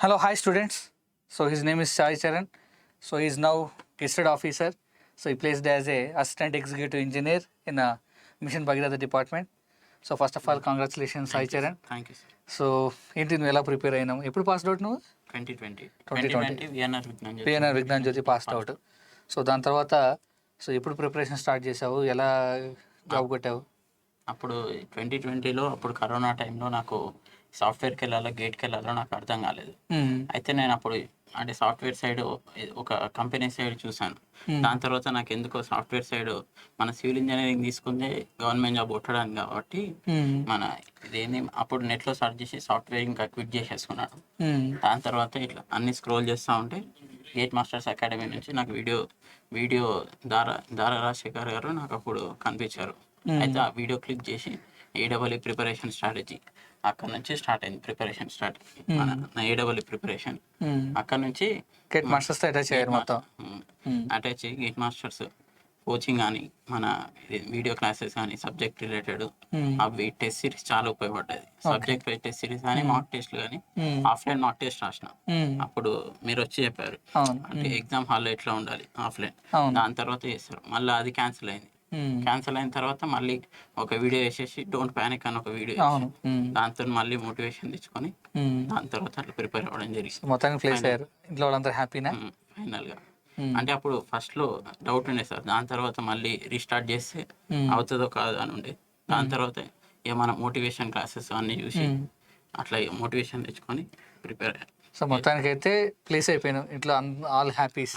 Hello, hi students. So his name is Sai Charan. So he is now Gazetted Officer. So he placed as a Assistant Executive Engineer in a Mission Bhagirath department. So first of all, congratulations, Sai Charan. Thank you sir. So ఏంటి నువ్వు ఎలా prepare అయినావు? ఎప్పుడు passed out నువ్వు? 2020 VNR Vignan జ్యోతి. PNR Vignan జ్యోతి passed out. So దాని తర్వాత so ఎప్పుడు preparation start చేసావు? ఎలా జాబ్ కొట్టావు? అప్పుడు 2020లో అప్పుడు కరోనా టైంలో నాకు సాఫ్ట్వేర్కి వెళ్ళాలో గేట్కి వెళ్ళాలో నాకు అర్థం కాలేదు. అయితే నేను అప్పుడు అంటే సాఫ్ట్వేర్ సైడ్ ఒక కంపెనీ సైడ్ చూశాను. దాని తర్వాత నాకు ఎందుకో సాఫ్ట్వేర్ సైడ్ మన సివిల్ ఇంజనీరింగ్ తీసుకుందే గవర్నమెంట్ జాబ్ కొట్టడానికి కాబట్టి మన ఇదేంది అప్పుడు నెట్లో సర్చ్ చేసి సాఫ్ట్వేర్ ఇంకా క్విట్ చేసేసుకున్నాను. దాని తర్వాత ఇట్లా అన్ని స్క్రోల్ చేస్తూ ఉంటే గేట్ మాస్టర్స్ అకాడమీ నుంచి నాకు వీడియో దారా రాజశేఖర్ గారు నాకు అప్పుడు కనిపించారు. అయితే ఆ వీడియో క్లిక్ చేసి ఏడబ్ల్యూ ప్రిపరేషన్ స్ట్రాటజీ అక్కడ నుంచి స్టార్ట్ అయింది. ప్రిపరేషన్ నా ఏడబ్ల్యూ ప్రిపరేషన్ అక్కడ నుంచి గేట్ మాస్టర్స్ అటాచ్ అయ్యారు మొత్తం. అటాచ్ అయ్యి గేట్ మాస్టర్స్ కోచింగ్ కానీ మన వీడియో క్లాసెస్ కానీ సబ్జెక్ట్ రిలేటెడ్ అవి టెస్ట్ సిరీస్ చాలా ఉపయోగపడ్డది. సబ్జెక్ట్ వైజ్ టెస్ట్ సిరీస్ కానీ మాక్ టెస్ట్లు కానీ ఆఫ్లైన్ మాక్ టెస్ట్ రాసిన. అప్పుడు మీరు వచ్చి చెప్పారు అంటే ఎగ్జామ్ హాల్లో ఎట్లా ఉండాలి ఆఫ్లైన్. దాని తర్వాత చేస్తారు. మళ్ళీ అది క్యాన్సిల్ అయింది. క్యాన్సిల్ అయిన తర్వాత మళ్ళీ ఒక వీడియో వేసేసి డోంట్ ప్యానిక్ అని ఒక వీడియో దాంతో మళ్ళీ మోటివేషన్ తెచ్చుకొని దాని తర్వాత అట్లా ప్రిపేర్ అవ్వడం జరిగింది. మొత్తానికి ప్లేస్ అయ్యారు. ఇంట్లో వాళ్ళందరూ హ్యాపీనా? ఫైనల్గా అంటే అప్పుడు ఫస్ట్లో డౌట్ ఉండే సార్. దాని తర్వాత మళ్ళీ రీస్టార్ట్ చేస్తే అవుతుందో కాదు అని ఉండే. దాని తర్వాత ఏమైనా మోటివేషన్ క్లాసెస్ అన్నీ చూసి అట్లా మోటివేషన్ తెచ్చుకొని ప్రిపేర్ అయ్యాను. సో మొత్తానికి అయితే ప్లేస్ అయిపోయాను. ఇంట్లో ఆల్ హ్యాపీస్.